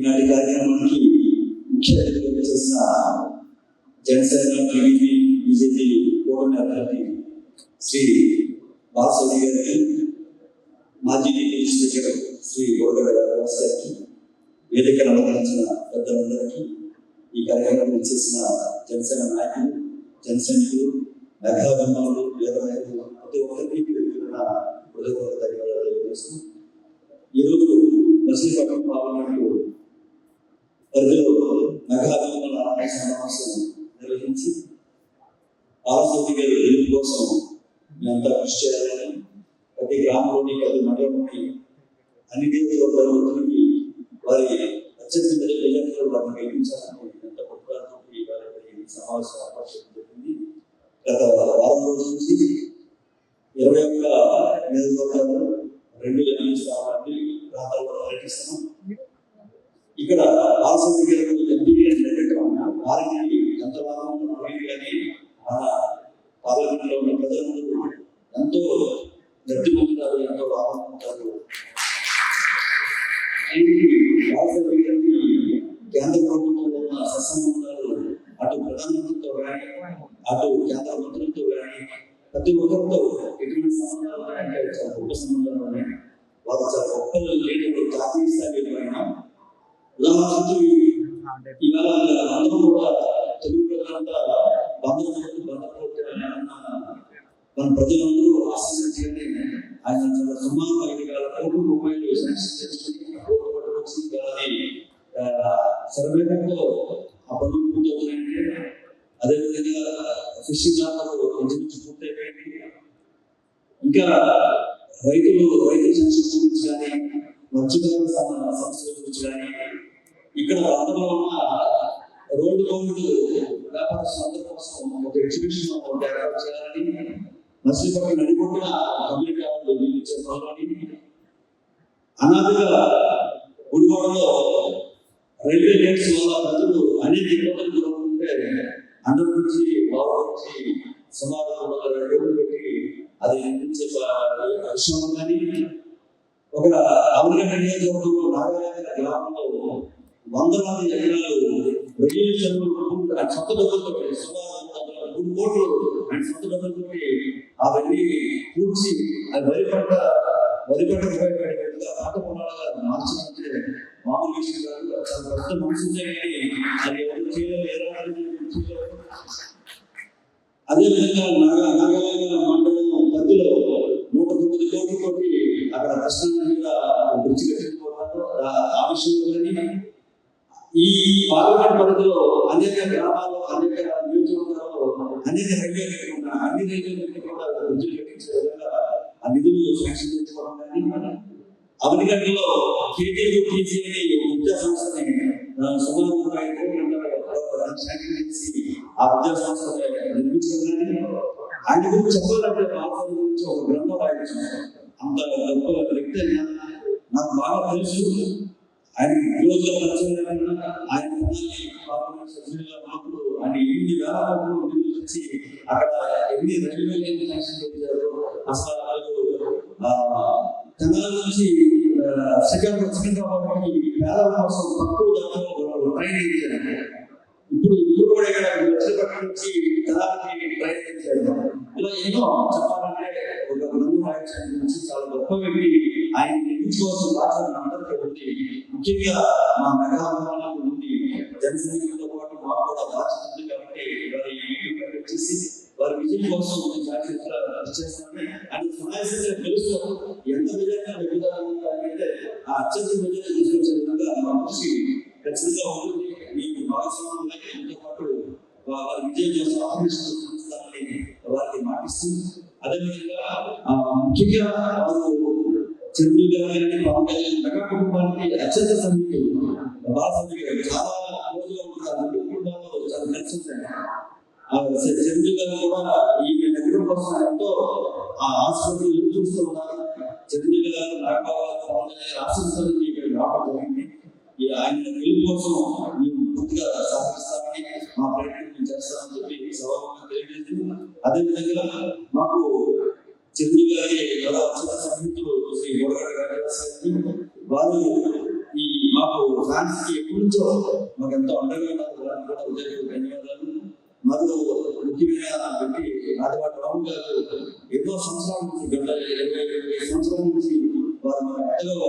ఈనాటి కార్యక్రమానికి ముఖ్య అతిథిగా చేసిన జనసేన టీడీపీ బీజేపీ కూటమి అభ్యర్థి శ్రీ బాలసౌరి గారికి, మాజీ డిప్యూటీ స్పీకర్ శ్రీ గోడగడ రాజరాజ గారికి, వేదికను అలంకరించిన పెద్దలందరికీ, ఈ కార్యక్రమం చేసిన జనసేన నాయకులు, జనసైనికులు, మేఘాభిమానులు, వీరనాయకులు ప్రతి ఒక్కరికి హృదయపూర్వక ధన్యవాదాలు తెలియజేస్తూ, ఈరోజు మచిలీపట్నం పార్లమెంటు పరిధిలో మేఘాభిమానుల ఆత్మీయ సమావేశం నిర్వహించి బాలసౌరి గారి గెలుపు కోసం మేమంతా కృషి చేయాలని, ప్రతి గ్రామంలోని ప్రతి మండలంలోని అన్ని నియోజకవర్గాల్లో తిరిగి వారి అత్యంత మెజారిటీలో వారిని గెలిపించాలని ఎంత పట్టుదలతో వారి సమావేశం ఏర్పాటు చేయడం జరిగింది. గత వారం రోజుల నుంచి 21 నియోజకవర్గాలు 2 ఎమ్మెల్యే ప్రాంతాల్లో పర్యటిస్తున్నాం. ఇక్కడ బాలసౌరి గారు ఎంపీగా వారికి ఎంత భాగం కానీ మన పార్లమెంట్లో ఉన్న ప్రజలందరూ ఎంతో గట్టి పొందుతారు, ఎంతో లాభం పొందుతారు. బాలసౌరి గారికి కేంద్ర ప్రభుత్వంలో ఉన్న సత్సంబంధాలు అటు ప్రధానమంత్రితో కానీ అటు కేంద్ర మంత్రులతో కానీ ప్రతి ఒక్కరితో ఎటువంటి సంబంధాలు అంటే చాలా గొప్ప సంబంధాలు ఉన్నాయి. వారు చాలా గొప్ప లీడర్లు, జాతీయ స్థాయి అయినా ఉదాహరణకు ఇవాళ అందరూ కూడా తెలుగు ప్రజలంతా మన ప్రజలందరూ ఆశీర్వదించాలని ఆయన చాలా సుమారు 5,000 కోట్ల రూపాయలు శాంక్షన్ చేసుకుని సర్వేతో ఆ పనులు పూర్తవుతున్నాయంటే, అదేవిధంగా ఫిషింగ్ ల్యాబ్లు ఇంచుమించు పూర్తయిపోయింది. ఇంకా రైతు సంక్షేమం గురించి కానీ, మత్స్యకారుల సమస్యల గురించి కానీ, ఇక్కడ ప్రాంతంలో ఉన్న రోడ్డు పనులు వ్యాపారస్తులందరి కోసం ఒక ఎగ్జిబిషన్ ఏర్పాటు చేయాలని, మచిలీపట్నం నడిపొట్టున కమ్యూనిటీ హాల్ నిర్మించే పనులని, అనాదిగా గుడివాడలో రైల్వే గేట్స్ వల్ల ప్రజలు అనేక ఇబ్బందులు గురవుతుంటే అండర్ నుంచి బాబు నుంచి సుమారు 300 కోట్లు పెట్టి అది నిర్మించే విషయం కానీ, ఒక అవనిగడ్డ నియోజకవర్గంలో నాగార్జున గ్రామంలో 100 మంది ఎకరాలు రొయ్యల చెరువులు ఆయన సొంత డబ్బులతో సుమారు 3 కోట్లు ఆయన సొంత డబ్బులతో అవన్నీ పూడ్చి అది వరి పంట ఉపయోగపడే విధంగా పంట పొలాలుగా మార్చాలంటే మామూలు విషయం కాదు. చాలా పెద్ద మనసుంటే కానీ అది ఎవరు చేయలేదు. అదేవిధంగా నాగాలంగా మండలం పరిధిలో 109 కోట్లతోటి అక్కడ కృష్ణా మీద బ్రిడ్జి కట్టించుకోవడంతో ఆ విషయంలో కానీ, ఈ పార్లమెంట్ పరిధిలో అనేక గ్రామాల్లో, అనేక నియోజకవర్గాల్లో అనేక రైల్వే అన్ని రైల్వే కూడా బ్రిడ్జిలు కట్టించే విధంగా ఆ నిధులు శాంక్షన్ చేసుకోవడం కానీ, అవనిగడ్డలో KTUTC అనే విద్యా సంస్థని సుమారు 5 కోట్ల శాంక్షన్ చేసి ఆ విద్యా సంస్థని నిర్మించడం కానీ, ఆయన గురించి చెప్పాలంటే బాలసౌరి గురించి ఒక గ్రంథం రాయించారు. అంత గొప్ప వ్యక్తి నాకు బాగా తెలుసు. ఆయన క్లోజ్గా పరిచయం ఆయన పార్లమెంట్ సభ్యులుగా ఉన్నప్పుడు ఆయన ఎన్ని వేల కోట్లు నిధులు వచ్చి అక్కడ ఎన్ని రైల్వే లైన్లు శాంక్షన్ చేశారు. అసలు తెలంగాణ నుంచి సికింద్రాబాద్ పేదల కోసం తక్కువ ధరలో ట్రైన్ ఇచ్చారు. ఇప్పుడు కూడా ఇక్కడ మచిలీపట్నం నుంచి తెలంగాణకి ట్రైన్ ఇచ్చారు. ఇలా ఎన్నో చెప్పాలంటే ఒక గ్రంథం రాయించడం గురించి చాలా గొప్ప వ్యక్తి. ఆయన నిర్మించుకోవాల్సిన బాధ్యత అందరికీ ఉంది. ముఖ్యంగా మా మెగాభిమానులకు ఉంది, జనసైనికులతో పాటు మాకు కూడా బాధ్యత ఉంది. కాబట్టి వారి యూట్యూబ్ వచ్చేసి వారి విజయం కోసం చేస్తామని ఆయన సమావేశంగా తెలుస్తాం. ఎంత విధంగా అంటే ఆ అత్యంత విజయాన్ని తీసుకొచ్చే విధంగా మా కృషి ఖచ్చితంగా ఉంటుంది. మీకు భాగస్వామ్యంతో పాటు వారి విజయం కోసం ఆహ్వానిస్తామని వారికి మాటిస్తూ, అదేవిధంగా ముఖ్యంగా వారు చంద్రులు గారి పవన్ కళ్యాణ్ మెగా కుటుంబానికి అత్యంత సన్నిహితులు. బాలసౌరి గారు చాలా రోజుగా ఉంటారు, కుటుంబాల్లో చాలా కలిసి ఉంటాయి. చంద్రులు గారు కూడా ఈ నగరం కోసం ఎంతో ఆ హాస్పిటల్ చూస్తూ ఉన్నారు. చంద్రులు గారు నాగబాబు పవన్ కళ్యాణ్ ఆశిస్తారని ఇక్కడ రావడం జరిగింది. ఆయన గెలుపు కోసం మేము పూర్తిగా సహకరిస్తామని, మా ప్రయత్నం మేము చేస్తామని చెప్పి సభాముఖంగా తెలియజేస్తూ, అదేవిధంగా మాకు చంద్రులు గారి సన్నిహితులు శ్రీ గోడగడ రాజరాజ గారికి వారు ఈ మా మాకు ఫ్యాన్స్ కి ఎప్పటి నుంచో మాకు ఎంతో అండగా ఉన్నారు. వారికి కూడా హృదయపూర్వక ధన్యవాదాలు. మరో ముఖ్యమైన వ్యక్తి నాటిపాటి రాము గారు ఎన్నో సంవత్సరాల నుంచి గత 20 సంవత్సరాల నుంచి వారు మన ఎంతగా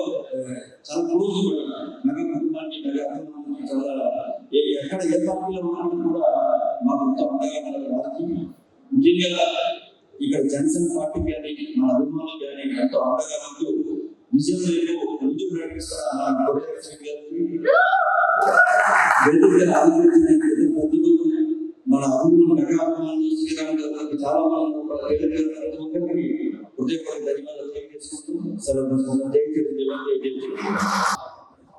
చాలా క్లోజ్ మెగా కుటుంబానికి మెగా అభిమానానికి చాలా ఎక్కడ ఏ పార్టీలో ఉన్నప్పుడు కూడా మాకు ఎంతో అండగా ఉన్నారు. వారికి ముఖ్యంగా ఇక్కడ జనసేన పార్టీకి కానీ మన అభిమానులు కానీ ఎంతో అండగా ఉంటూ విజయం రేపు ముందుకు నడిపిస్తున్న మన మన అభిమానులు మెగా అభిమానులు శ్రీరామ్ గారికి చాలా మంది హృదయపూర్వక ధన్యవాదాలు తెలియజేసుకుంటూ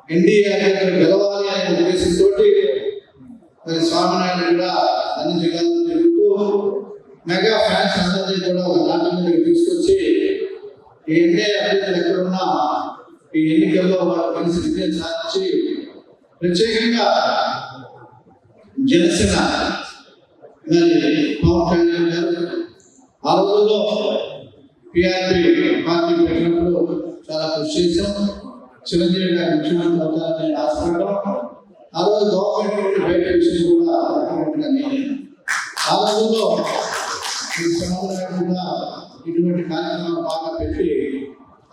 ఎన్డీఏ గెలవాలి అనే ఉద్దేశంతో స్వామినాయుడు కూడా అన్ని జిల్లాల్లో తిరుగుతూ మెగా ఫ్యాన్స్ అందరినీ కూడా ఒక దాటి మీదకి తీసుకొచ్చి ఈ ఎన్డీఏ అభ్యర్థులు ఎక్కడున్నా ఈ ఎన్నికల్లో వాళ్ళు కలిసి విజయం సాధించి ప్రత్యేకంగా జనసేన పవన్ కళ్యాణ్ గారు ఆ రోజుల్లో పిఆర్పి పార్టీ పెట్టినప్పుడు చాలా కృషి చేశాం. చిరంజీవి గారు ముఖ్యమంత్రి అవుతారని ఆశపడడం, ఆ రోజు గవర్నమెంట్ బయట విషయం కూడా ఆ రోజుల్లో ఈ సమాజంలో కూడా ఇటువంటి కార్యక్రమాలు బాగా పెట్టి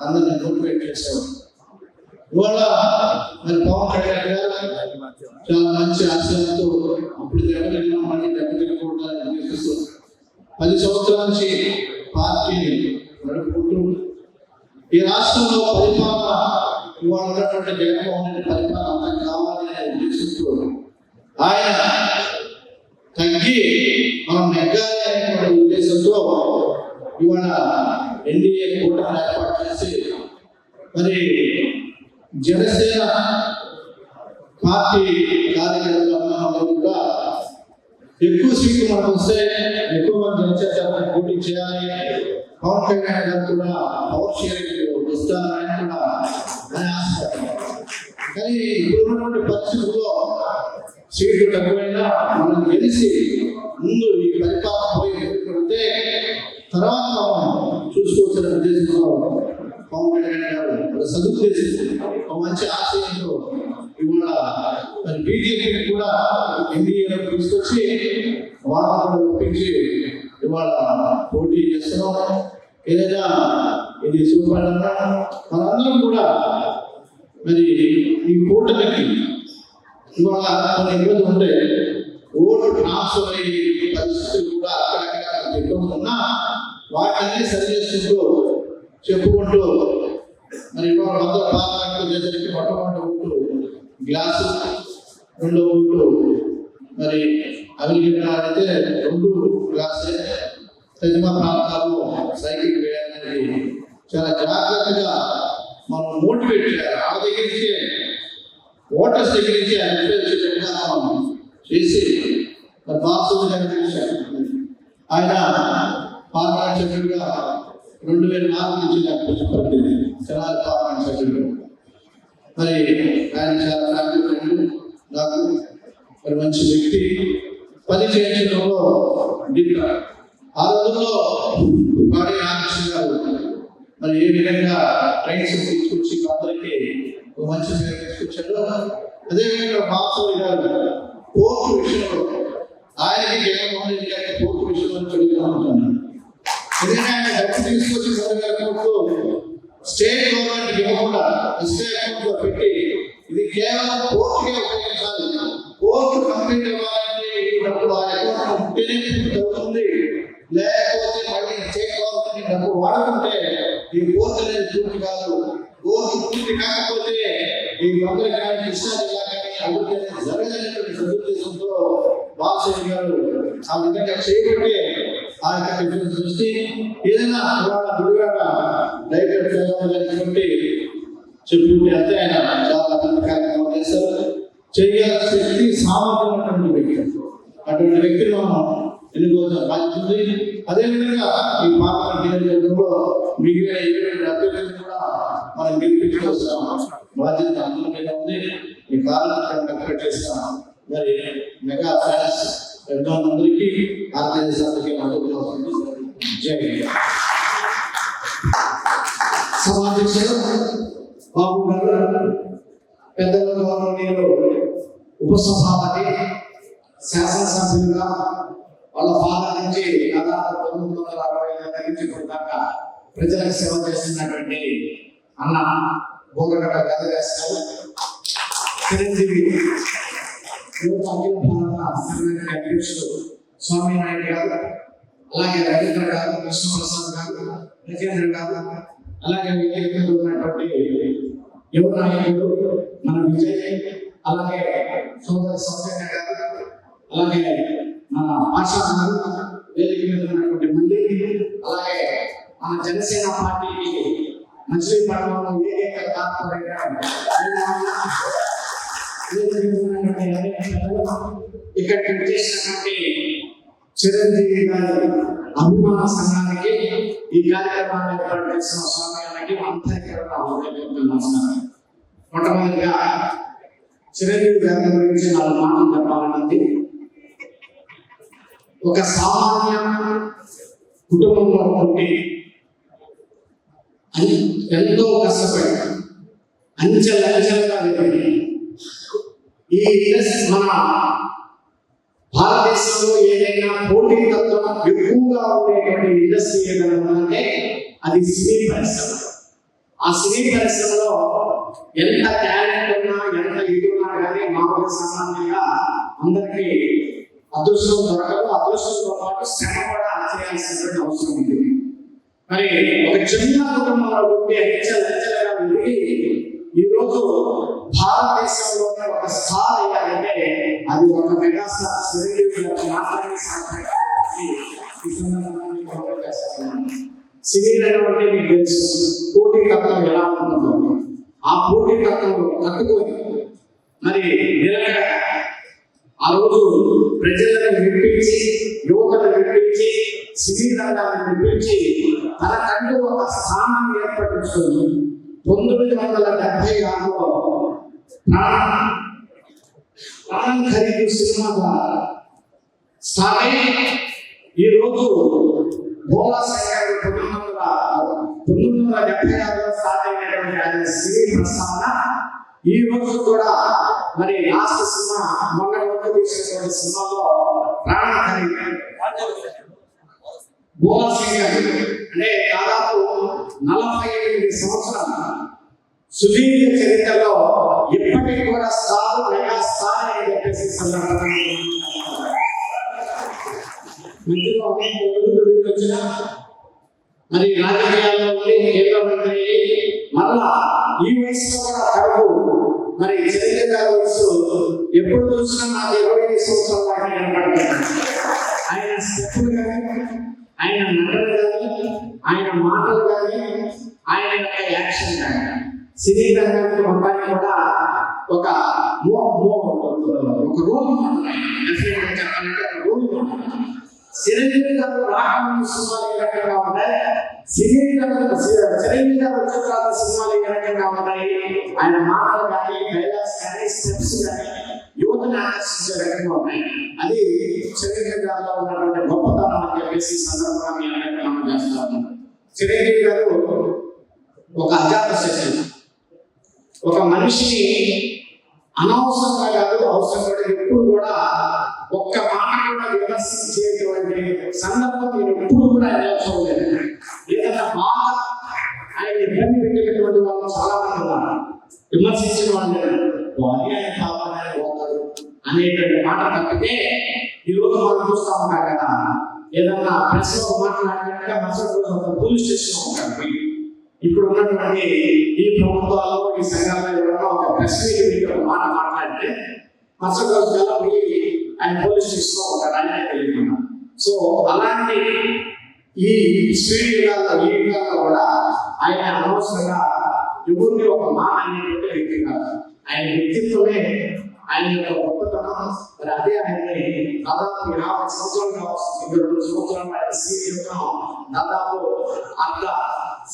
అందరిని మోటివేట్ చేసేవారు. ఇవాళ మరి పవన్ కళ్యాణ్ గారు చాలా మంచి ఆశయాలతో ఇప్పుడు దెబ్బతిన్నా మళ్ళీ దెబ్బతినకూడదని ఉద్దేశిస్తూ 10 సంవత్సరాల నుంచి పార్టీని నడుపుకుంటూ ఈ రాష్ట్రంలో పరిపాలన ఇవాళ ఉన్నటువంటి జగన్మోహన్ రెడ్డి పరిపాలన అంతా కావాలి అనే ఉద్దేశంతో ఆయన తగ్గి మనం నెగ్గాలి అనేటువంటి ఉద్దేశంతో ఇవాళ ఎన్డీఏ కూటమి ఏర్పాటు చేసి మరి జనసేన పార్టీ కార్యకర్తలు కూడా ఎక్కువ సీట్లు మనకు వస్తే ఎక్కువ మంది జనసేన పోటీ చేయాలి, పవన్ కళ్యాణ్ గారు కూడా పవర్ షేరింగ్ వస్తారని కూడా అని ఆశపడుతున్నారు. కానీ ఇప్పుడు ఉన్నటువంటి పరిస్థితుల్లో సీట్లు తక్కువైనా మనం గెలిచి ముందు ఈ పరిపాలన పోయి పెడితే తర్వాత మనం చూసుకోవాల్సిన ఉద్దేశంలో పవన్ కళ్యాణ్ గారు సదుద్దేశం ఒక మంచి ఆశయంతో ఇవాళ మరి బీజేపీని కూడా ఎన్డీఏలో తీసుకొచ్చి వాళ్ళని కూడా ఒప్పించి ఇవాళ పోటీ చేస్తున్నాం. ఏదైనా ఇది చూపాలన్నా మనందరం కూడా మరి ఈ కూటమికి ఇవాళ కొన్ని ఇబ్బందులు ఉంటే ఓటు ట్రాన్స్ఫర్ అయ్యే పరిస్థితులు కూడా అక్కడక్కడ ఎక్కువన్నా వాటిని సరి చేసుకుంటూ చెప్పుకుంటూ మరి ఇవాళ పార్లమెంట్ చేసరికి మొట్టమొదటి ఓటు గ్లాసు, రెండో ఓటు మరి అభివృద్ధి అయితే 2 గ్లాసే, తదిమ ప్రాంతాల్లో సైకిల్ వేయాలనేది చాలా జాగ్రత్తగా మనం మోటివేట్ చేయాలి. ఆ దగ్గర నుంచే ఓటర్స్ దగ్గర నుంచి మనం చేసి బాలసూరి గారు ఆయన పార్లమెంట్ సభ్యుడిగా 2004 నుంచి నాకు పడుతుంది తెనాలి పార్లమెంట్ సభ్యుడు. మరి ఆయన చాలా ఫ్యామిలీ ఫ్రెండ్, నాకు మరి మంచి వ్యక్తి, పని చేయించడంలో దిట్ట. ఆ రోజుల్లో వాడి రామకృష్ణ గారు మరి ఏ విధంగా ట్రైన్స్ తీసుకొచ్చి అందరికీ ఒక మంచి పేరు తీసుకొచ్చాడు. అదేవిధంగా బాలసూరి గారు కోర్టు విషయంలో ఆయనకి జగన్మోహన్ రెడ్డి గారికి కోర్టు విషయంలో చెడుగా ఉంటున్నాను. ఎందుకంటే ఆయన డబ్బు తీసుకొచ్చి కోర్టు స్టేట్ గవర్నమెంట్ ఇవ్వకుండా ఎస్టే అకౌంట్ లో పెట్టి ఇది కేవలం కోర్టుకే ఉపయోగించాలి, కోర్టు కంప్లీట్ ఇవ్వాలంటే డబ్బు ఆ అకౌంట్ ఉంటేనే అవుతుంది, లేకపోతే మళ్ళీ స్టేట్ గవర్నమెంట్ డబ్బు వాడుకుంటే ఈ కోర్టు అనేది పూర్తి కాదు. కోర్టు పూర్తి కాకపోతే ఈ మంత్రి కానీ కృష్ణా జిల్లా కానీ అభివృద్ధి అనేది జరగదనేటువంటి సదుద్దేశంతో బాలశేఖర్ గారు ఆ విధంగా చేయబట్టే ఆ యొక్క దృష్టి ఏదైనా గుడివాడ డైరెక్టర్ గారికి చెప్పుకుంటే అంతే ఆయన చాలా అభివృద్ధి కార్యక్రమం చేస్తారు. చేయాల్సిన శక్తి సామర్థ్యం వ్యక్తి, అటువంటి వ్యక్తిని మనం ఎన్నుకోవాల్సిన బాధ్యత ఉంది. అదేవిధంగా ఈ పార్లమెంట్ నియోజకవర్గంలో మిగిలిన 7 అభ్యర్థులను కూడా మనం గెలిపించుకోవాల్సిన బాధ్యత అందరి మీద ఉంది. ఈ పార్లమెంట్ చేసిన మరి మెగా ఫ్యాన్స్ అందరికీ ఆర్గనైజర్లకి మద్దతు జై సమావేశంలో బాబు గారు పెద్దలు గౌరవనీయులు ఉపసభాపతి శాసనసభ్యులుగా వాళ్ళ ఫాదర్ నుంచి దాదాపు 1960 నుంచి దాకా ప్రజలకు సేవ చేస్తున్నటువంటి అన్న బోరగడ్డ గదవేశ్ గారు, చిరంజీవి యువత అఖిల భారత సంఘానికి అధ్యక్షుడు స్వామినాయుడు గారు, అలాగే రవీంద్ర గారు, కృష్ణప్రసాద్ గారు, రాజేంద్ర గారు, అలాగే వేదికలో ఉన్నటువంటి యువ నాయకులు మన విజయ్, అలాగే సోదరి సౌజన్య గారు, అలాగే మన ఆశా గారు, వేదిక మీద ఉన్నటువంటి మంది, అలాగే మన జనసేన పార్టీకి మచిలీపట్నంలో ఏకైక కార్పొరేటర్ ఇక్కడికి చేసినటువంటి చిరంజీవి గారి అభిమాన సంఘానికి ఈ కార్యక్రమాన్ని ఏర్పాటు చేసిన స్వామ్యానికి నమస్కారం. మొట్టమొదటిగా చిరంజీవి గారి గురించి 4 మాటలు చెప్పాలన్నది. ఒక సామాన్య కుటుంబంలో ఉండి ఎంతో కష్టపడి అంచెలంచెలుగా ఎదిగి ఈ మన భారతదేశంలో ఏదైనా పోటీతత్వం ఎక్కువగా ఉండేటువంటి ఇండస్ట్రీ ఏదైనా ఉందంటే అది సినీ పరిశ్రమ. ఆ సినీ పరిశ్రమలో ఎంత టాలెంట్ ఉన్నా, ఎంత ఇది ఉన్నా కానీ మామూలుగా సామాన్యంగా అందరికీ అదృష్టం దొరకదు. అదృష్టంతో పాటు శ్రమ కూడా చేయాల్సినటువంటి అవసరం ఉంది. మరి ఒక చిన్న కుటుంబంలో ఉంటే అంచెలంచెలుగా ఎదిగి ఈరోజు భారతదేశంలోనే ఒక స్టార్ అయ్యారంటే అది ఒక మెగాస్టార్ చిరంజీవి గారు మాత్రమే సినీ రంగం అంటే మీకు తెలుసు పోటీతత్వం ఎలా ఉంటుందో. ఆ పోటీతత్వం తట్టుకొని మరి నిలకడ ఆ రోజు ప్రజలను విప్పించి, యువతను విప్పించి, సినీ రంగాన్ని విప్పించి తనకంటూ ఒక స్థానాన్ని ఏర్పరచుకుంది. 1976లో ప్రాణం ఖరీదు సినిమా ద్వారా స్టార్ట్ అయ్యి ఈరోజు భోలా శంకర్ 1976లో స్టార్ట్ అయినటువంటి ఆయన సినీ ప్రస్థాన ఈ రోజు కూడా మరి లాస్ట్ సినిమా మొన్న వరకు తీసినటువంటి సినిమాలో ప్రాణం ఖరీదు భోలా శంకర్ అంటే దాదాపు 48 సంవత్సరాలు సుదీర్ఘ చరిత్రలో ఎప్పటికీ కూడా స్టార్ మెగా స్టార్ అని చెప్పేసి మధ్యలో వచ్చిన మరి రాజకీయాల్లో కేంద్ర మంత్రి మరలా ఈ వయసులో కూడా కడుపు మరి చిరంజీవి గారి వయసు ఎప్పుడు చూసినా నాకు 25 సంవత్సరాల దాకా కనపడుతుంది. ఆయన స్టెప్పులు కానీ, ఆయన నటన కానీ, ఆయన మాటలు కానీ, ఆయన యొక్క యాక్షన్ కానీ సినీ రంగానికి మొత్తాన్ని కూడా ఒక రోల్ చెప్పాలంటే ఒక రోల్. చిరంజీవి గారు రాకముందు సినిమాలు ఏ రకంగా ఉంటాయి, చిరంజీవి గారు వచ్చిన తర్వాత సినిమాలు ఏ రకంగా ఉంటాయి, ఆయన మాటలు కానీ, డైలాగ్స్ కానీ, స్టెప్స్ కానీ యువతను ఆకర్షించే రకంగా ఉన్నాయి. అది చిరంజీవి గారిలో ఉన్నటువంటి గొప్పతనం అని చెప్పేసి సందర్భంగా మీ అందరికీ మనం చేస్తాము. చిరంజీవి గారు ఒక అజాత శక్తి, ఒక మనిషిని అనవసరంగా కాదు అవసరం కూడా ఎప్పుడు కూడా ఒక్క మాట కూడా విమర్శించేటువంటి సందర్భం నేను ఎప్పుడు కూడా ఆయన చూడలేదు. ఏదైనా బాగా ఆయన ఇబ్బంది పెట్టేటటువంటి వాళ్ళు చాలా మంది ఉన్నారు. విమర్శించిన వాళ్ళు ఆయన కావాలని పోతారు అనేటువంటి మాట తప్పితే ఈరోజు మనం చూస్తా ఉంటాం కదా, ఏదన్నా ప్రెస్ లో మాట్లాడినట్టుగా మరుసటి రోజు ఒక పోలీస్ స్టేషన్ ఉంటారు. ఇప్పుడు ఉన్నటువంటి ఈ ప్రభుత్వాల్లో ఈ సంఘాల్లో ఎవరైనా ఒక ప్రెస్ మీట్ ఒక మాట మాట్లాడితే మరుసటి రోజు కల్లా పోయి ఆయన పోలీస్ స్టేషన్ లో ఉంటాడు, ఆయన తెలియదు. సో అలాంటి ఈ స్పీడ్ యుగాల్లో ఈ యుగాల్లో కూడా ఆయన అనవసరంగా ఎవరిని ఒక మాట అనేటువంటి వ్యక్తి కాదు. ఆయన వ్యక్తిత్వమే ఆయన యొక్క గొప్పతనం. మరి అదే ఆయన్ని దాదాపు 50 సంవత్సరాలు కావచ్చు, 22 సంవత్సరాలు ఆయన స్త్రీ జీవితం దాదాపు అర్ధ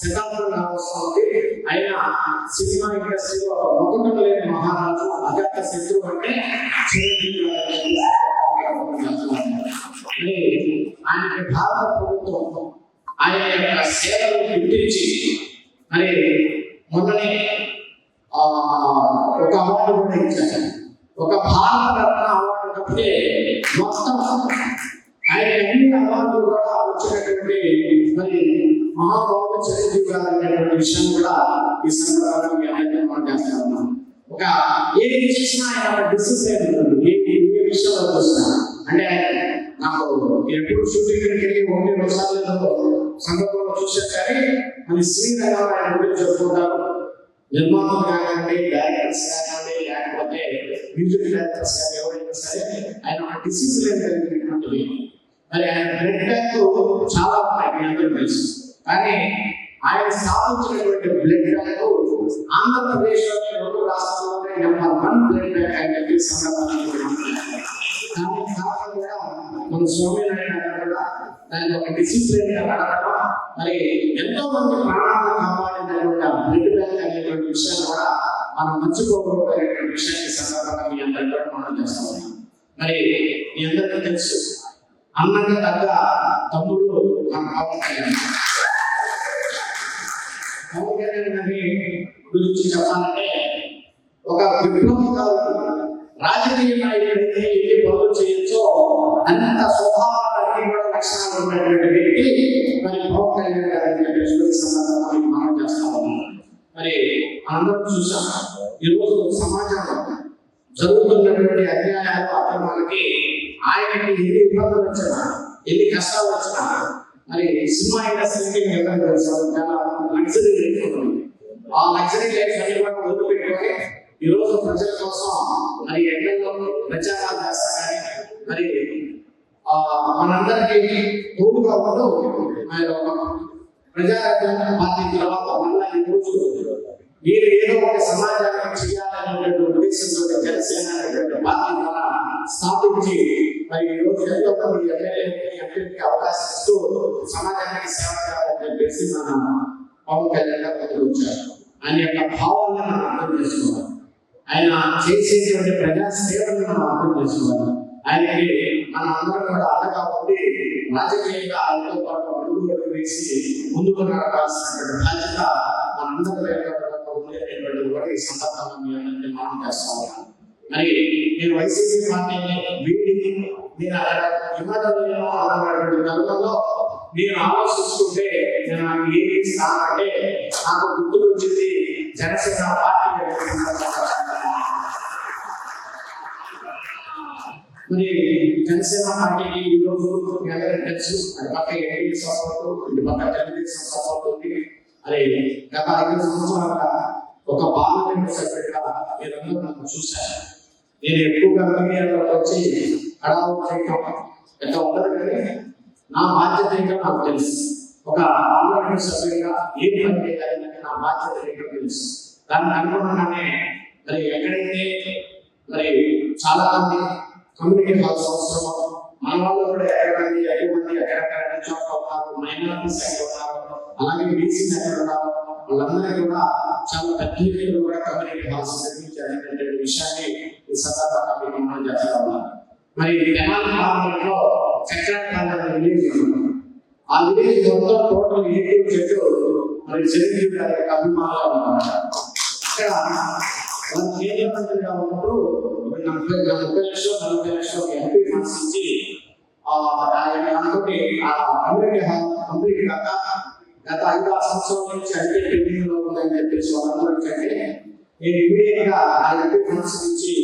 శతాబ్దం కావస్తుంది. ఆయన సినిమా ఇండస్ట్రీలో మొదట లేని మహారాజు, అజాత శత్రువు అంటే ఆయనకి భారత ప్రభుత్వం ఆయన యొక్క సేవలు గుర్తించి మరి మొన్ననే ఒక కూడా ఇచ్చారు. ఒక భారత రత్న అవార్డు తప్పితే మొత్తం ఆయన అన్ని అవార్డులు కూడా వచ్చినటువంటి మరి మహాబాబు చిరంజీవి గారు అనేటువంటి విషయం కూడా ఈ సందర్భంగా మీ అందరికీ మనం చేస్తా ఉన్నాం. ఒక ఏది చేసినా ఆయన ఒక డిసిప్లిన్ ఉంటుంది. ఏ విషయంలో చూసినా అంటే నాకు ఎప్పుడు షూటింగ్కి వెళ్ళి 1-2 సార్లు సందర్భంలో చూసాను కానీ మన సినీ రంగంలో ఆయన గురించి చెప్పుకుంటారు. నిర్మాతలు కానివ్వండి, డైరెక్టర్స్ కానివ్వండి, లేకపోతే మ్యూజిక్ డైరెక్టర్స్ కానీ ఎవరైనా సరే ఆయన ఒక డిసిప్లిన్ కలిగినటువంటిది. మరి ఆయన బ్లడ్ బ్యాంక్ చాలా ఉన్నాయి మీ అందరూ తెలుసు. కానీ ఆయన స్థాపించినటువంటి బ్లడ్ బ్యాంక్ ఆంధ్రప్రదేశ్లోని 2 రాష్ట్రాల్లోనే #1 బ్లడ్ బ్యాంక్ అని చెప్పి సందర్భంగా కూడా మన స్వామినారాయణ కూడా దాని ఒక డిసిప్లిన్ నడవడం మరి ఎంతో మంది ప్రాణాలను కాపాడినటువంటి ఆ బ్లడ్ బ్యాంక్ అనేటువంటి విషయాన్ని కూడా మనం మర్చిపోకూడదనేటువంటి విషయాన్ని సందర్భంగా మీ అందరికీ కూడా మనం చేస్తా ఉన్నాం. మరి మీ అందరికీ తెలుసు అన్నకు తగ్గ తమ్ముడు మన పవన్ కళ్యాణ్. పవన్ కళ్యాణ్ గారి గురించి చెప్పాలంటే ఒక విప్లవకారుడు, రాజకీయ నాయకుడికి ఎన్ని పనులు చేయొచ్చో అంత స్వభావానికి కూడా లక్షణాలు ఉన్నటువంటి వ్యక్తి మరి పవన్ కళ్యాణ్ గారి సందర్భంగా మనం చేస్తా ఉన్నాం. మరి అందరం చూసాం ఈరోజు సమాజంలో జరుగుతున్నటువంటి అన్యాయాలు అక్రమాలకి ఆయనకి ఎన్ని ఇబ్బందులు వచ్చినా, ఎన్ని కష్టాలు వచ్చినా మరి సినిమా ఇండస్ట్రీకి ఎవరు తెలుసు చాలా లగ్జరీ లైఫ్ ఉంటుంది. ఆ లగ్జరీ లైఫ్ అన్ని కూడా వదిలిపెట్టుకొని ఈరోజు ప్రజల కోసం మరి ఎన్నెన్నో ప్రచారాలు చేస్తారని మరి మనందరికీ తోడుగా ఉంటూ మరి ఒక ప్రజారాజ్యాంగ పార్టీ తర్వాత మళ్ళీ ఈరోజు మీరు ఏదో ఒక సమాజానికి చేయాలనేటువంటి ఉద్దేశంతో జనసేన అనేటువంటి పార్టీ ద్వారా స్థాపించి మరి ఈరోజు ఎంతో మంది ఎంపీకి అవకాశం ఇస్తూ సమాజానికి సేవ చేయాలని చెప్పేసి మన పవన్ కళ్యాణ్ గారు ముందుకు వచ్చారు. ఆయన యొక్క భావాలను మనం అర్థం చేసుకోవాలి. ఆయన చేసేటువంటి ప్రజా సేవలను మనం అర్థం చేసుకోవాలి. ఆయనకి మనం అందరం కూడా అండగా ఉండి రాజకీయంగా ఆయనతో పాటు అడుగులు వేసి ముందుకు నడపాల్సినటువంటి బాధ్యత మనందరి ఉండేటువంటి కూడా ఈ సందర్భంగా మీ అందరినీ మనం చేస్తా ఉన్నాం. మరి నేను వైసీపీ పార్టీని వీడి నేను అక్కడ హిమాలయంలో అన్నటువంటి తరుణంలో నేను ఆలోచిస్తుంటే నేను నాకు ఏమి ఇస్తాను అంటే నాకు గుర్తుకొచ్చింది జనసేన పార్టీ. మరి జనసేన పార్టీకి ఈరోజు అందరికీ తెలుసు అది పక్క ఎన్డీఏ సపోర్ట్, ఇటు పక్క తెలుగుదేశం సపోర్ట్ ఉంది. అది గత 5 సంవత్సరాలుగా ఒక పార్లమెంట్ సభ్యుడిగా మీరందరూ నన్ను చూశారు. నేను ఎక్కువగా మీడియాలోకి వచ్చి హడావుడి చేయటం ఎంత ఉండదు కానీ నా బాధ్యత ఏంటో నాకు తెలుసు. ఒక పార్లమెంట్ సభ్యుడిగా ఏం పని చేయాలి నా బాధ్యత ఏంటో తెలుసు. దానికి అనుగుణంగానే మరి ఎక్కడైతే మరి చాలా మంది కమ్యూనిటీ హాల్స్ అవసరమో మన వాళ్ళు కూడా ఎక్కడండి ఎక్కువ మంది ఎక్కడెక్కడ చోట్ల ఉన్నారు, మైనారిటీస్ ఎక్కడ ఉన్నారు, అలాగే బీసీస్ ఎక్కడ ఉన్నారు, వాళ్ళందరికీ కూడా చాలా పెద్ద ఎత్తున కూడా కమ్యూనిటీ హాల్స్ నిర్మించాలనే విషయాన్ని ఈ సందర్భంగా మీకు మనం చేస్తా ఉన్నాం. మరి తెనాలి ప్రాంతంలో చక్రాల విలేజ్ ఉంది. ఆ విలేజ్ మొత్తం టోటల్ 7 చెట్లు మరి చిరంజీవి గారి యొక్క అభిమానులు అన్నమాట. ఇక్కడ వాళ్ళు కేంద్ర మంత్రిగా ఉన్నప్పుడు 30 లక్షలు 40 లక్షలు ఎంపీ ఫండ్స్ ఇచ్చి కమ్యూనిటీ హాల్ కంప్లీట్ కాక గత 5-6 సంవత్సరాల నుంచి అంటే పెండింగ్ లో ఉందని చెప్పేసి వాళ్ళందరూ అంటే నేను ఇమీడియట్ గా ఆ ఎంపీ ఫండ్స్ నుంచి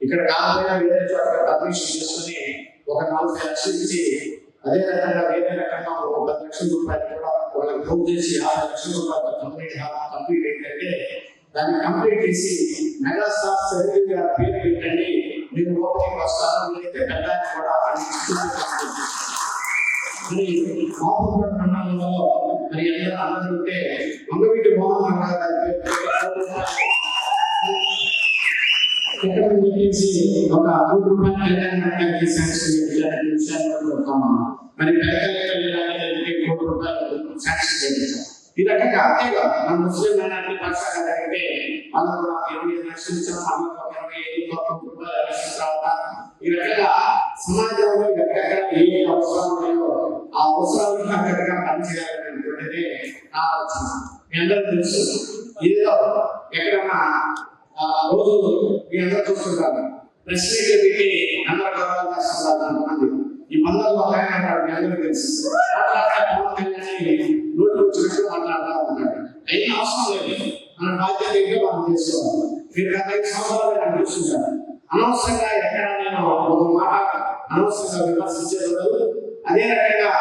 ఇక్కడ కాకపోయినా వేరే చోట పర్మిషన్ చేసుకుని ఒక 40 లక్షలు ఇచ్చి అదే రకంగా వేరే రకంగా ఒక 10 లక్షల రూపాయలు కూడా వాళ్ళకి బుక్ చేసి 50 లక్షల రూపాయలు కమ్యూనిటీ హాల్ కంప్లీట్ ఏంటంటే దాన్ని కంప్లీట్ చేసి మెగాస్టార్ చిరంజీవి గారి పేరు పెట్టండి, మీరు ఓపెనింగ్ వస్తారు, మీరైతే పెద్ద కూడా మాపుపూట మండలంలో మరి అందరూ ఉంటే మంగవీటి మోహన్ గారి చెప్పేసి ఒక ₹1 కోటి శాంక్షన్ చేయాలని మరి ₹1 కోటి శాంక్షన్ చేయించారు. ఈ రకంగా అంతేగా మన ముస్లిం మైనారిటీ పక్షాలు అంటే వాళ్ళకు కూడా 25 లక్షలు ఇచ్చాం, వాళ్ళకు 25 కోట్ల తర్వాత ఈ రకంగా సమాజంలో ఎక్కడెక్కడ ఏ అవసరాలు ఉన్నాయో ఆ అవసరాలను అక్కడగా పనిచేయాలనేటువంటిది నా ఆలోచన. మీ అందరూ తెలుసు ఏదో ఎక్కడన్నా రోజు మీ అందరూ చూస్తుంటారు ప్రెస్ మీట్ పెట్టి అందరూ గౌరవం చేస్తున్నారు కొంతమంది. ఈ మందల్లో ఒక ఆయన ఉంటాడు, మీ అందరికీ తెలుసు. నోటి వచ్చినట్టు మాట్లాడుతూ ఉంటాడు. అయినా అవసరం లేదు, మన బాధ్యత ఏంటో మనం చేసుకోవాలి. మీరు గత 5 సంవత్సరాలు నాకు చూస్తుంటారు. అనవసరంగా ఎక్కడ నేను ఒక మాట అనవసరంగా విమర్శించేది ఉండదు. అదే రకంగా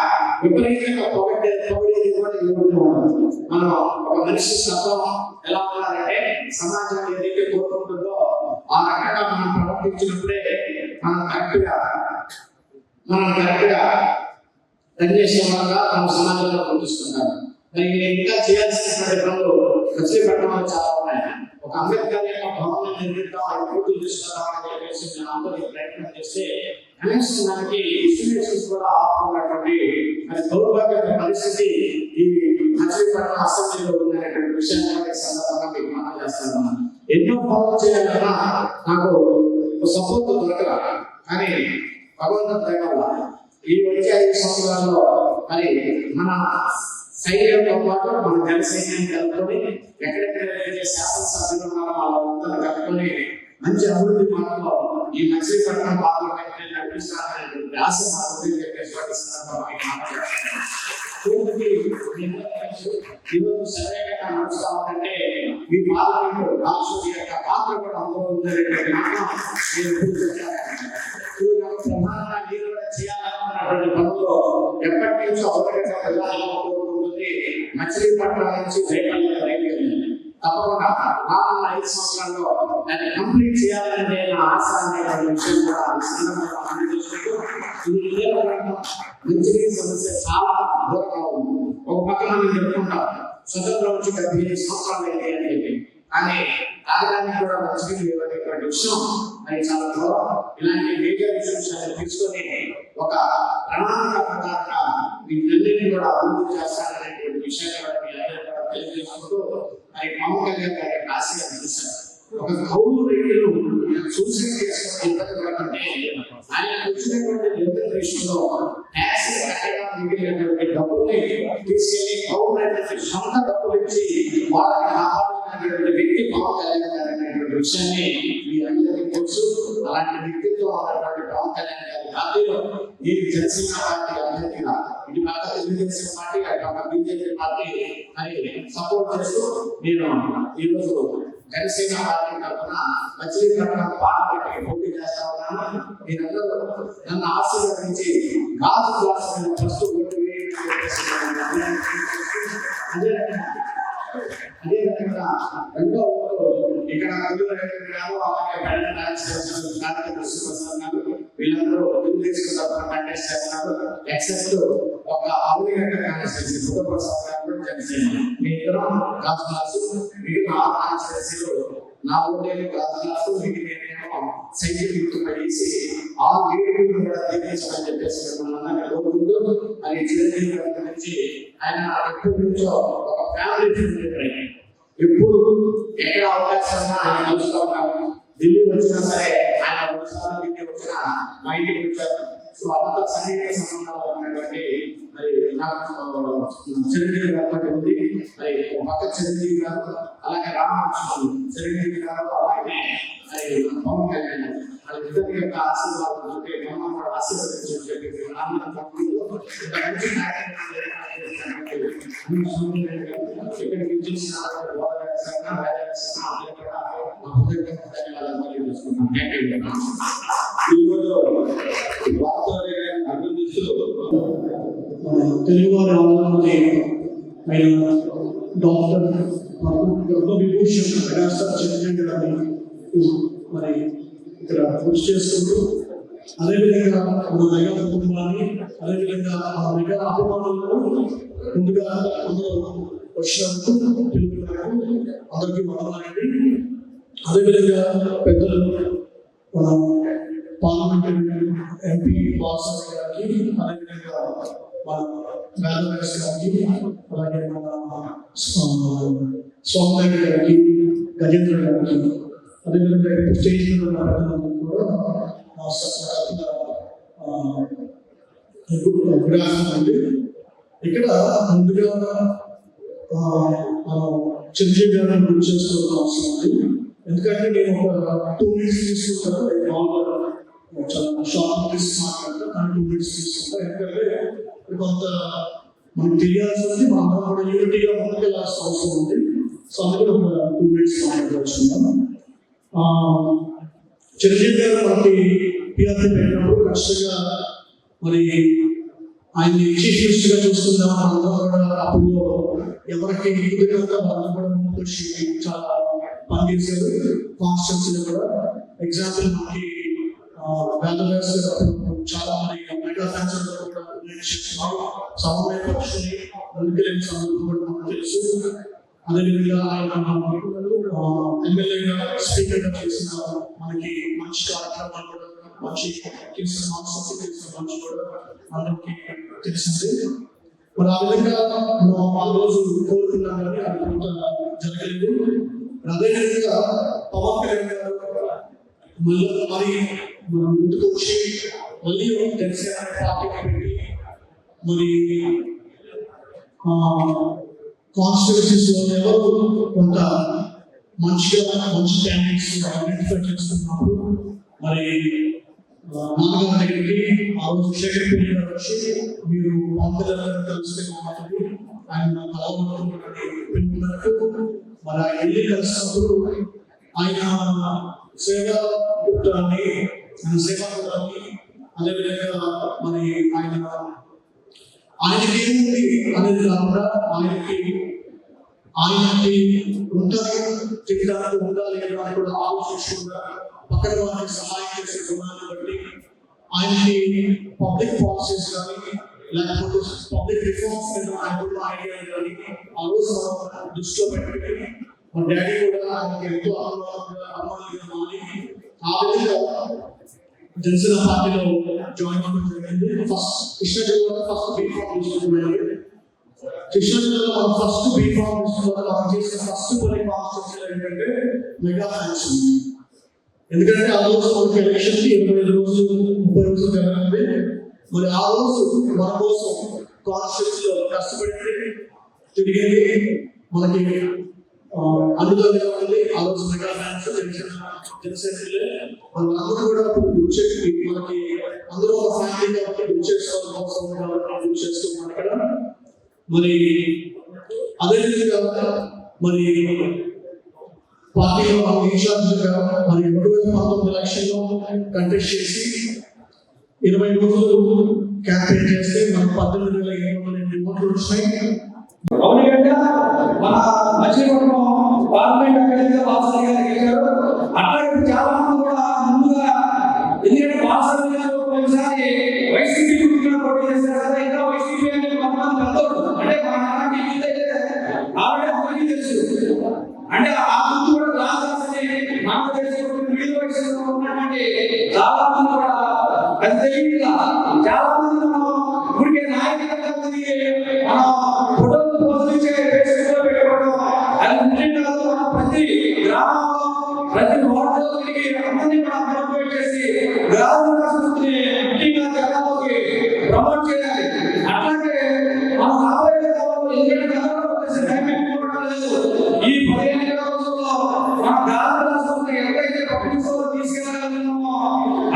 విపరీతంగా పొగిడేది కూడా ఇవ్వడం ఉండదు. మనం ఒక మనిషి తత్వం ఎలా ఉన్నారంటే సమాజం ఏదైతే కోరుకుంటుందో ఆ రకంగా మనం ప్రవర్తించినప్పుడే మనం కరెక్ట్గా పనిచేసిన వాళ్ళగా మన సమాజంలో కనిపిస్తున్నారు. మరి ఇంకా చేయాల్సినటువంటి పనులు మచిలీపట్నంలో చాలా ఉన్నాయి. ఒక అంబేద్కర్ యొక్క భవనం నిర్మిద్దాం, అది పూర్తి చేసుకుందాం అని చెప్పేసి నేను అందరూ ప్రయత్నం చేస్తే కనీసం దానికి ఎస్టిమేషన్స్ కూడా ఆపుకున్నటువంటి మరి దౌర్భాగ్య పరిస్థితి ఈ మచిలీపట్నం అసెంబ్లీలో ఉన్నటువంటి విషయాన్ని సందర్భంగా మీకు మనం చేస్తాను. ఎన్నో పనులు చేయాలన్నా నాకు సపోర్ట్ దొరకదు. కానీ భగవంతుడు దయ వల్ల ఈ వచ్చే 5 సంవత్సరాల్లో మరి మన సైన్యంతో పాటు మన జన సైన్యాన్ని కలుపుకొని ఎక్కడెక్కడ శాసనసభ్యులు ఉన్నారో వాళ్ళందరూ కలుపుకొని మంచి అభివృద్ధి మార్గంలో ఈ మచిలీపట్నం పార్లమెంట్ నడిపిస్తారనేటువంటి ఆశ మాకు చెప్పేటువంటి సందర్భంగా ఈరోజు సరైన నడుస్తా ఉందంటే మీ పార్లమెంట్ రాష్ట్రం యొక్క పాత్ర కూడా అందులో ఉందనేటువంటి మాట నేను ప్రధానంగా మీరు కూడా చేయాలన్నటువంటి పనుల్లో ఎప్పటి నుంచో అవతరగా ప్రజాల్లో కోరుకుంటుంది మచిలీపట్నం నుంచి రైతు తప్పకుండా రానున్న 5 సంవత్సరాల్లో దాన్ని కంప్లీట్ చేయాలంటే నా ఆశ అనేటువంటి విషయం కూడా సందర్భంగా అందజేసుకుంటూ మంచినీటి సమస్య చాలా దూరంగా ఉంది. ఒక పక్కన మనం చెప్పుకుంటాం స్వతంత్రం వచ్చి 75 సంవత్సరాలు అయితే అని చెప్పి, కానీ తాగడానికి కూడా మంచినీళ్ళు ఇవ్వనేటువంటి విషయం అది చాలా దూరం. ఇలాంటి మేజర్ ఇష్యూస్ తీసుకొని ఒక ప్రణాళిక ప్రకారంగా వీటన్నిటిని కూడా అభివృద్ధి చేస్తారనేటువంటి విషయాన్ని కూడా మీ అందరూ కూడా తెలియజేసుకుంటూ మరి పవన్ కళ్యాణ్ గారి ఆశయాన్ని చూశారు. ఒక కౌలు రైతులు సూసైడ్ చేసుకుని ఇబ్బంది పడుతుంటే ఆయన వచ్చినటువంటి రిజర్వేషన్లో ట్యాక్స్ కట్టగా మిగిలినటువంటి డబ్బుల్ని తీసుకెళ్లి కౌలు రైతులకి సొంత డబ్బులు ఇచ్చి వాళ్ళని కాపాడుతున్నటువంటి వ్యక్తి పవన్ కళ్యాణ్ గారు అనేటువంటి విషయాన్ని మీ అందరికీ తెలుసు. అలాంటి వ్యక్తిత్వం ఉన్నటువంటి పవన్ కళ్యాణ్ గారి పార్టీలో ఈ జనసేన పార్టీ అభ్యర్థిగా ఇటు పక్క తెలుగుదేశం పార్టీ అటు పక్క బీజేపీ పార్టీ అని సపోర్ట్ చేస్తూ నేను ఈరోజు జనసేన పార్టీ తరఫున మచిలీపట్నం పార్లమెంట్కి పోటీ చేస్తా ఉన్నాను. మీరందరూ నన్ను ఆశీర్వదించి గాజు గ్లాస్ ఫస్ట్ ఓటు అదే రకంగా రెండో ఓటు ఇక్కడ వీళ్ళందరూ తెలుగుదేశం తరఫున కంటెస్ట్ చేస్తున్నారు. ఎక్సెప్ట్ ఒక అవినీతి కాన్స్టిట్యూన్సీ బుద్ధప్రసాద్ గారు జనసేన మీ ఇద్దరం గాజు గ్లాసు మిగిలిన 6 కాన్స్టిట్యూన్సీలు నా ఓటేమో గాజు గ్లాసు మిగిలినేమో సైకిల్ గుర్తుగా వేసి 6 గేట్లు కూడా తీర్చమని చెప్పేసి మిమ్మల్ని కోరుకుంటూ మరి చిరంజీవి గారి గురించి ఆయన ఎప్పటి నుంచో ఒక ఫ్యామిలీ ఫ్రెండ్, ఎప్పుడు ఎక్కడ అవకాశం ఉన్నా ఆయన కలుస్తూ ఉంటాము. ఢిల్లీ వచ్చినా సరే ఆయన ఒకసారి ఢిల్లీ వచ్చినా మా ఇంటికి వచ్చారు. సో అంత సన్నిహిత సంబంధాలు ఉన్నటువంటి మరి నాకు చిరంజీవి గారు ఉంది. మరి ఒక పక్క చిరంజీవి గారు, అలాగే రామకృష్ణ చిరంజీవి గారు, అలాగే మరి పవన్ కళ్యాణ్ వాళ్ళిద్దరి యొక్క ఆశీర్వాదం ఆశీర్వదించి ఇక్కడికి చేసిన తెలుగువారి ఆందోళనని ఆయన డాక్టర్ పద్మవిభూషణ్ మెగాస్టార్ చిరంజీవి గారిని మరి ఇక్కడ పూజ చేసుకుంటూ, అదేవిధంగా మన మెగా కుటుంబాన్ని, అదేవిధంగా ఆ మెగా అభిమానులను ముందుగా అందరూ వచ్చినందుకు అందరికీ వందనాలండి. అదేవిధంగా పెద్దలు మన పార్లమెంట్ ఎంపీ బాలసాని గారికి, అదేవిధంగా మన వేదవ్యాస్ గారికి, అలాగే మన స్వామి గారికి, గజేంద్ర గారికి, అదేవిధంగా స్టేజ్ మీద ఉన్న పెద్దలందరూ కూడా గుడ్ ఆఫ్టర్నూన్ అండి. ఇక్కడ ముందుగా మనం చిరంజీవి గారిని గుర్తు చేసుకోవాల్సిన అవసరం ఉంది. ఎందుకంటే నేను ఒక 2 minutes తీసుకుంటాను, చాలా షార్ట్ నోటీస్ మాట్లాడతాను, కానీ 2 minutes తీసుకుంటాను. ఎందుకంటే కొంత మనకు తెలియాల్సింది, మన అందరం కూడా యూనిటీగా ముందుకెళ్ళాల్సిన అవసరం ఉంది. సో అందుకే ఒక 2 minutes మాట్లాడుతున్నాను. చిరంజీవి గారు మనకి పిఆర్పీ పెట్టినప్పుడు ఖచ్చితంగా మరి ఆయన్ని చీఫ్ మినిస్టర్గా చూస్తున్నాం. అందరూ కూడా అప్పుడు ఎవరికి కుదిరినంత అందరూ కూడా ముందుకొచ్చి చాలా పనిచేశారు. కాన్స్టిట్యూన్సీలో కూడా ఎగ్జాంపుల్ మనకి వేదవ్యాస చాలా మంది మెగా ఫ్యాన్స్ కూడా సమన్వయ పక్షుని ముందుకెళ్ళిన సందర్భం కూడా మనకు తెలుసు. అదేవిధంగా ఆయన ఎమ్మెల్యేగా స్పీకర్గా చేసిన మనకి మంచి కార్యక్రమాలు కూడా, మంచి చేసిన మనసు చేసిన మంచి కూడా అందరికీ తెలిసింది. మరి ఆ విధంగా మనం ఆ రోజు కోరుకున్నాం, కానీ అది కొంత జరగలేదు. అదేవిధంగా పవన్ కళ్యాణ్ గారు మళ్ళీ మరి మనం ముందుకు వచ్చి మళ్ళీ జనసేన పార్టీకి పెట్టి మరి కాన్స్టిట్యూన్సీస్ లో ఎవరు కొంత మంచిగా మంచి క్యాండిడేట్స్ ఐడెంటిఫై చేసుకున్నప్పుడు మరి నాన్నగారి దగ్గరికి ఆ రోజు శేఖర్ రెడ్డి గారు వచ్చి మీరు పంపదారు కలిస్తే మాట్లాడి ఆయన కలవనుకున్నట్టు మరి ఆయన వెళ్ళి కలిసినప్పుడు ఆయన సేవా పుట్టాన్ని, ఆయన సేవా పుట్టాన్ని, అదేవిధంగా మరి ఆయనకి ఏముంది అనేది కాకుండా ఆయనకి ఉంటారు తినడానికి ఉండాలి అని కూడా ఆలోచించకుండా పక్కన వారికి సహాయం చేసే గుణాన్ని బట్టి ఆయనకి పబ్లిక్ పాలసీస్ కానీ లేకపోతే పబ్లిక్ రిఫార్మ్స్ మీద ఆయనకున్న ఐడియా కానీ ఆ రోజు దృష్టిలో పెట్టుకుని మా డాడీ కూడా ఆయనకి ఎంతో అభిమానిగా మారి ఆ విధంగా జనసేన పార్టీలో జాయిన్ అవ్వడం జరిగింది. ఫస్ట్ కృష్ణా జిల్లాలో ఫస్ట్ బీఫామ్ తీసుకున్నాయి. కృష్ణా జిల్లాలో మనం ఫస్ట్ బీఫామ్ తీసుకున్నారు. మనం చేసిన ఫస్ట్ కొన్ని కాన్స్టిట్యూన్సీలు ఏంటంటే మెగా ఫ్యాన్స్. ఎందుకంటే ఆ రోజు మనకి ఎలక్షన్కి 25 రోజులు 30 రోజులు జరగండి. మరి ఆ రోజు మన కోసం కాన్స్టిట్యూన్సీలో కష్టపడి తిరిగింది మనకి అందుబాటులో ఉంది. ఆ రోజు మెగా ఫ్యాన్స్ జనసేనలే వాళ్ళందరూ కూడా వచ్చేసి మనకి అందరూ ఒక ఫ్యామిలీ కాబట్టి వచ్చేసుకోవడం కోసం కాబట్టి చేస్తున్నాం ఇక్కడ. మరి అదేవిధంగా మరి పార్టీలో ఇన్ఛార్జ్గా మరి 2019 ఎలక్షన్లో కంటెస్ట్ చేసి 20 రోజులు క్యాంపెయిన్ చేస్తే మనకు 18,708 ఓట్లు వచ్చినాయి. అవునంటే మన మచిలీపట్నం పార్లమెంట్ అభ్యర్థిగా వాసవి గారు గెలిచారు. అట్లాగే చాలా మంది కూడా ముందుగా, ఎందుకంటే వాసవి గారు ఒకసారి వైసీపీ గుర్తుగా పోటీ చేశారు కదా, ఇంకా వైసీపీ అంటే కొంతమంది పెద్దోడు అంటే మన నాటి యూత్ అయితే ఆవిడ అందరికీ తెలుసు. అంటే ఆ గుర్తు కూడా రాజాసని నాకు తెలిసి వీళ్ళ వయసులో ఉన్నటువంటి చాలా మంది కూడా అది తెలియదు. చాలా మంది మనం ఊరికే నాయకులుగా మనం ఫోటోలు పోస్ట్ ఫేస్బుక్ లో పెట్టుకోవడం అది ముఖ్యం కాదు. మనం ప్రతి గ్రామంలో ప్రతి వార్డులో తిరిగి అందరినీ కూడా ప్రమోట్ చేసి గ్రామీణ సంస్కృతిని ముఖ్యంగా జనాల్లోకి ప్రమోట్ చేయాలి. అట్లాగే మనం రాబోయే కాలంలో ఎందుకంటే టైం ఎక్కువ లేదు. ఈ 15 రోజుల్లో మన గ్రామీణ సంస్కృతి ఎంతైతే పబ్లిక్ లో తీసుకెళ్ళగలుగుతున్నామో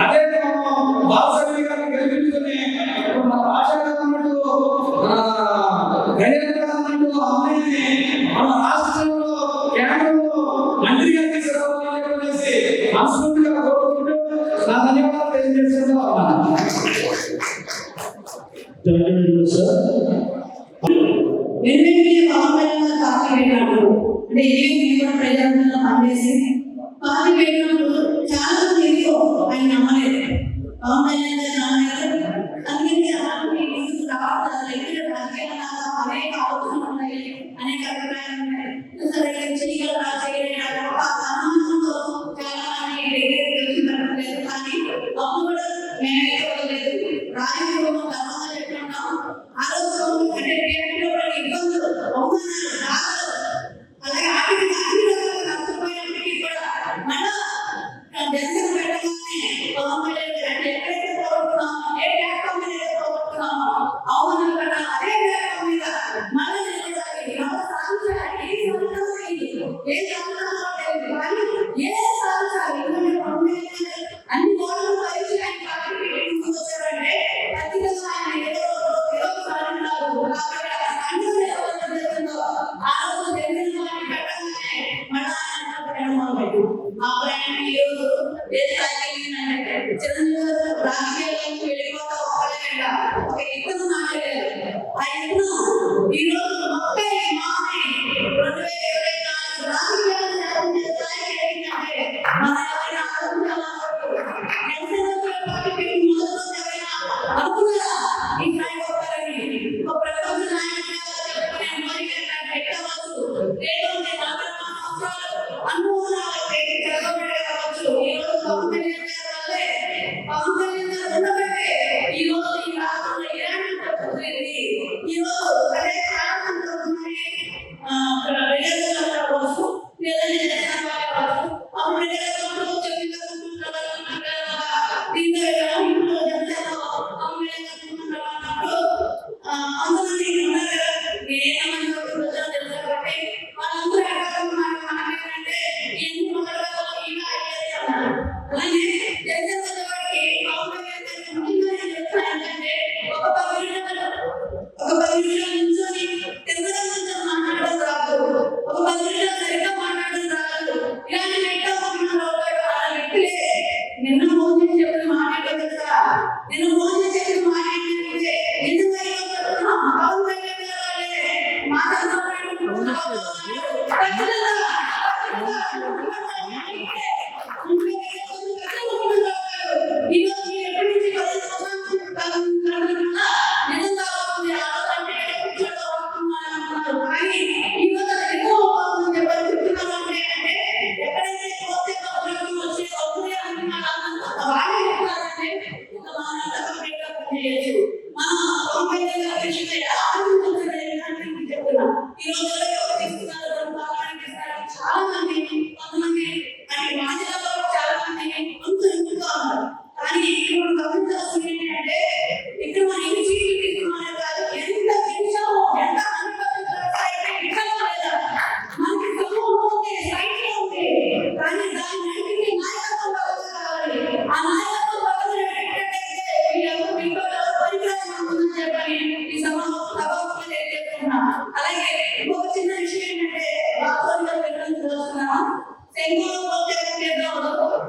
అదే మనం వాసవి గారిని గెలిపించుకుని మన భాషాన్నట్టు గణేంద్రన్నట్టు అమ్మాయిని మన రాష్ట్రంలో కేంద్రంలో మంత్రిగా తీసుకురావాలని చెప్పేసి మనస్ఫూర్తిగా కోరుకుంటూ నా ధన్యవాదాలు తెలియజేస్తున్నాను. పార్టీ పెట్టినప్పుడు అంటే ప్రజలందరూ పనిచేసి పార్టీ పెట్టినప్పుడు చాలా మంది ఎందుకో ఆయన నమ్మలేదు. పవన్ కళ్యాణ్ గారు నమ్మలేదు. అందుకని అనేక ఆలోచనలు ఉన్నాయి, అనేక అభిప్రాయాలు ఉన్నాయి. సరే చేయగలరా చేయలేదా ఆ అనుమానంతో చాలా మంది తెలియదు. కానీ అప్పుడు కూడా మేమేసుకోలేదు. రాజకీయంలో గర్వంగా చెప్తున్నాం. ఆ రోజు అంటే ఇబ్బందులు, అవమానాలు, బాధలు, అలాగే ఆర్థిక నష్టపోయినప్పటికీ కూడా మన జనసేన పెట్టగానే పవన్ కళ్యాణ్ అంటే ఎక్కడైతే కోరుకున్నామో, ఏ ప్లాట్ఫామ్ మీద కోరుకున్నామో అవమానాలు పడ్డా అదే ప్లాట్ఫామ్ మీద మళ్ళీ నిలబడాలి, మళ్ళీ సాధించాలి. ఏ సంవత్సరం లేదు, ఏ సంవత్సరం లేదు, కానీ ఏ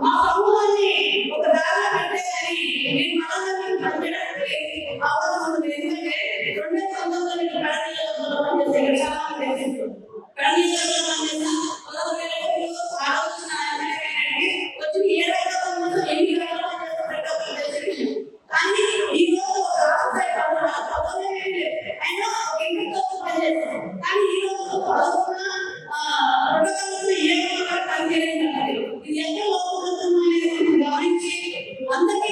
మా సమూహాన్ని ఒక దారిలో పెట్టే కానీ నేను మనందరినీ పంచడానికి అవసరం ఉంది. ఎందుకంటే 2019లో నేను ప్రణీయంలో పనిచేస్తే ఇక్కడ చాలా మంది తెలిసింది. ప్రణీయంలో పనిచేస్తా 16,000 కోట్లు ఆలోచన వచ్చి 70,000 ఎన్ని గంటలు పనిచేస్తే కానీ ఈ రోజు ఒక రాష్ట్ర అయినా ఒక ఇంటితో పనిచేస్తాం. కానీ ఈ రోజు పదకొండు పనిచేయాలి. ఇది ఎంత లోపం అనేది గమనించి అందరికీ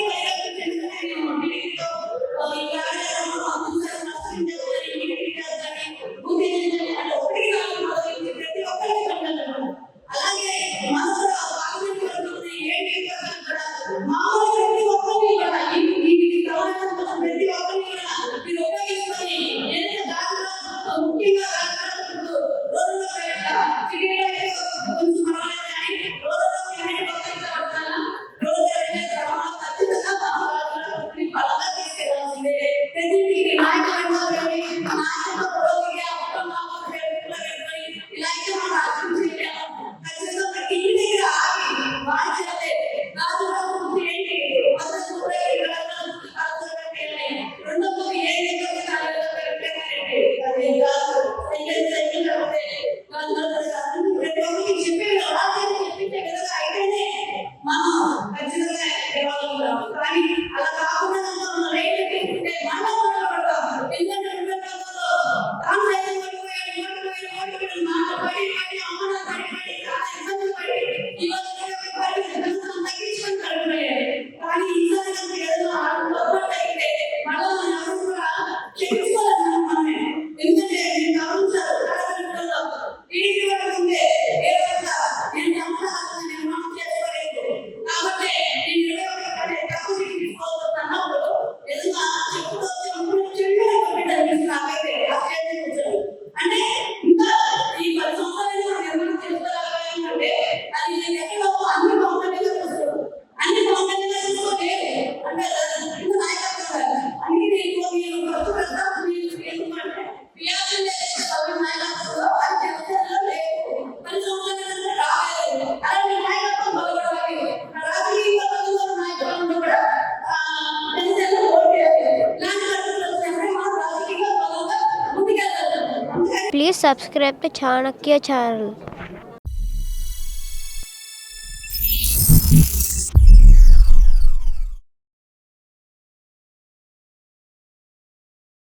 అలాగే మన పార్లమెంట్ ఏంటి మామూలు ప్రతి ఒక్కరిని కూడా ఈ సమాజంలో ప్రతి ఒక్కరిని కూడా మీరు ఉపయోగించుకొని ఏదైతే దాంట్లో ముఖ్యంగా రోజుల్లో కొంచెం పర్వాలేదు కానీ రోజుల్లో ఖచ్చితంగా బలంగా తీసుకెళ్ళాల్సిందే. ప్రతి నాయకులు ఇలా అయితే మనం ఆలోచించాము. ఖచ్చితంగా ప్రతి ఇంటి దగ్గర ఆగి వాడితే రాజు ఏంటి రెండో ఏం ప్రతి ఒక్కరికి చెప్పే చెప్పించే విధంగా అయితేనే మనం ఖచ్చితంగా ఇవ్వగలుగుతాం. కానీ అలా కాకుండా మనం రేట్లు తీసుకుంటే మనం పడతాం. ఎందుకంటే కానీ ఈసారి ఏదైనా అయితే మళ్ళీ మన ఎవరు కూడా చెప్పించుకోలేదు మనమే. ఎందుకంటే నేను గమనించారు టీడీపీ పడుతుంటే ఏ విధంగా నేను నిర్మాణం చేసుకోలేదు కాబట్టి నేను 21 తప్పు తీసుకోవాలన్నప్పుడు ఏదైనా చెప్పుతో చెడు నాకైతే అంటే ఇంకా ఈ 10 సంవత్సరాలు నిర్మాణం చేసుకోవాలంటే అది నేను ఎక్కడో అన్ని బాగుంటుందిగా చూస్తాను. అన్ని బాగుంటుందిగా చూసుకోలేదు అంటే నాయకత్వం అన్ని నేను ఖర్చు పెడతాను. Please subscribe to Chanakya channel.